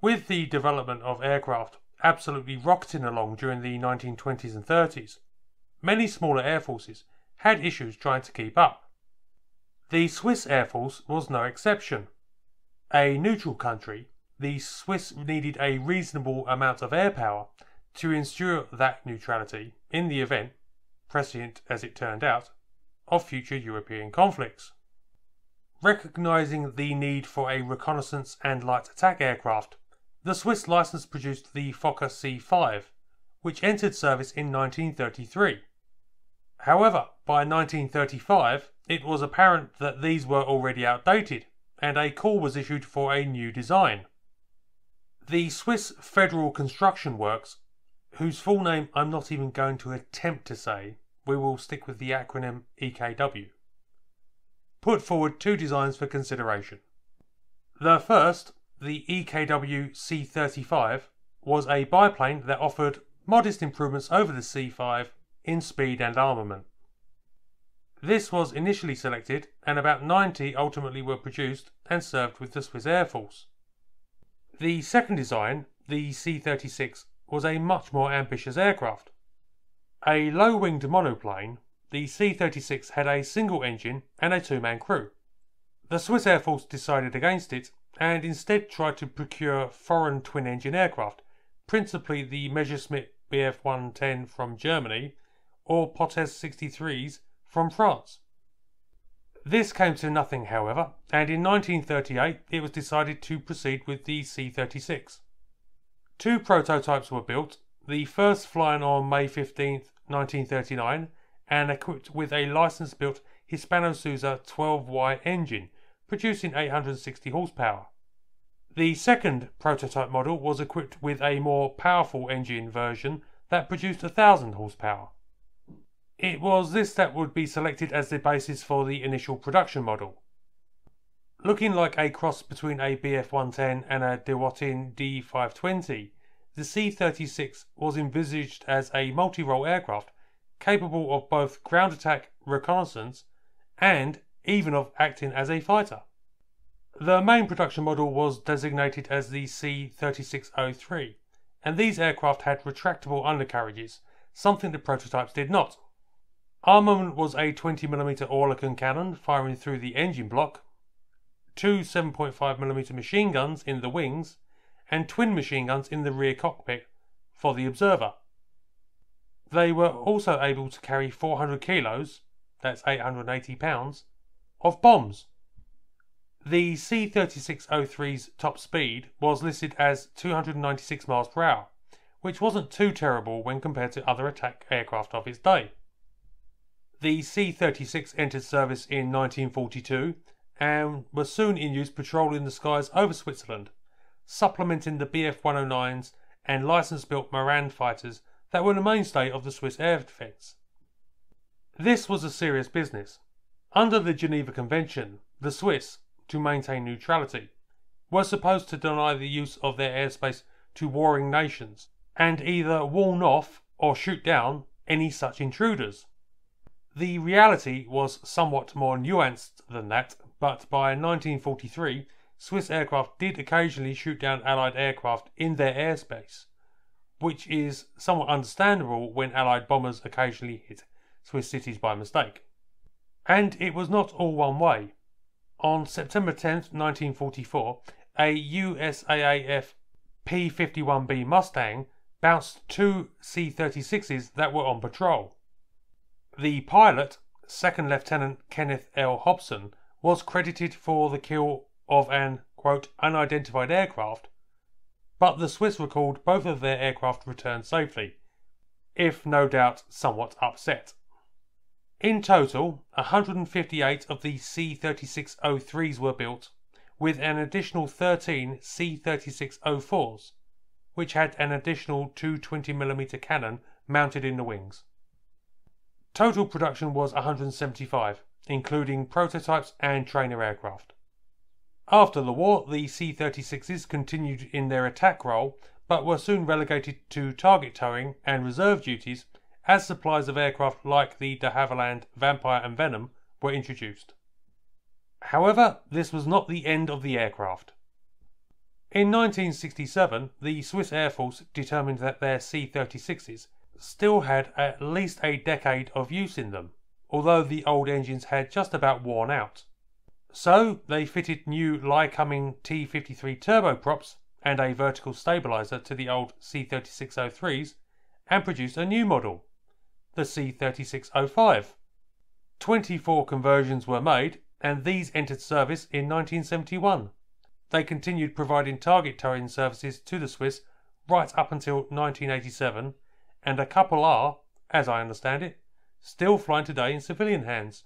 With the development of aircraft absolutely rocketing along during the 1920s and 30s, many smaller air forces had issues trying to keep up. The Swiss Air Force was no exception. A neutral country, the Swiss needed a reasonable amount of air power to ensure that neutrality in the event, prescient as it turned out, of future European conflicts. Recognising the need for a reconnaissance and light attack aircraft, the Swiss license produced the Fokker C-5, which entered service in 1933. However, by 1935, it was apparent that these were already outdated, and a call was issued for a new design. The Swiss Federal Construction Works, whose full name I'm not even going to attempt to say, we will stick with the acronym EKW, put forward two designs for consideration. The first, the EKW C-35, was a biplane that offered modest improvements over the C-5 in speed and armament. This was initially selected, and about 90 ultimately were produced and served with the Swiss Air Force. The second design, the C-36, was a much more ambitious aircraft. A low-winged monoplane, the C-36 had a single engine and a two-man crew. The Swiss Air Force decided against it and instead tried to procure foreign twin-engine aircraft, principally the Messerschmitt Bf-110 from Germany or Potes 63s from France. This came to nothing, however, and in 1938 it was decided to proceed with the C-36. Two prototypes were built, the first flying on May 15, 1939, and equipped with a license-built Hispano-Suiza 12Y engine, producing 860 horsepower. The second prototype model was equipped with a more powerful engine version that produced 1000 horsepower. It was this that would be selected as the basis for the initial production model. Looking like a cross between a Bf-110 and a De Wattin D520, the C-36 was envisaged as a multi-role aircraft capable of both ground attack, reconnaissance, and even of acting as a fighter. The main production model was designated as the C-3603, and these aircraft had retractable undercarriages, something the prototypes did not. Armament was a 20mm Oerlikon cannon firing through the engine block, two 7.5mm machine guns in the wings, and twin machine guns in the rear cockpit for the observer. They were also able to carry 400 kilos, that's 880 pounds, of bombs. The C-3603's top speed was listed as 296 miles per hour, which wasn't too terrible when compared to other attack aircraft of its day. The C-36 entered service in 1942 and was soon in use patrolling the skies over Switzerland, supplementing the Bf-109s and license-built Morane fighters that were the mainstay of the Swiss air defence. This was a serious business. Under the Geneva Convention, the Swiss, to maintain neutrality, were supposed to deny the use of their airspace to warring nations and either warn off or shoot down any such intruders. The reality was somewhat more nuanced than that, but by 1943 Swiss aircraft did occasionally shoot down Allied aircraft in their airspace, which is somewhat understandable when Allied bombers occasionally hit Swiss cities by mistake. And it was not all one way. On September 10, 1944, a USAAF P-51B Mustang bounced two C-36s that were on patrol. The pilot, Second Lieutenant Kenneth L. Hobson, was credited for the kill of an, quote, unidentified aircraft, but the Swiss recalled both of their aircraft returned safely, if no doubt somewhat upset. In total, 158 of the C-3603s were built, with an additional 13 C-3604s, which had an additional 220mm cannon mounted in the wings. Total production was 175, including prototypes and trainer aircraft. After the war, the C-36s continued in their attack role, but were soon relegated to target towing and reserve duties as supplies of aircraft like the de Havilland Vampire and Venom were introduced. However, this was not the end of the aircraft. In 1967, the Swiss Air Force determined that their C-36s still had at least a decade of use in them, although the old engines had just about worn out. So they fitted new Lycoming T-53 turboprops and a vertical stabiliser to the old C-3603s and produced a new model, the C-3605. 24 conversions were made, and these entered service in 1971. They continued providing target towing services to the Swiss right up until 1987, and a couple are, as I understand it, still flying today in civilian hands.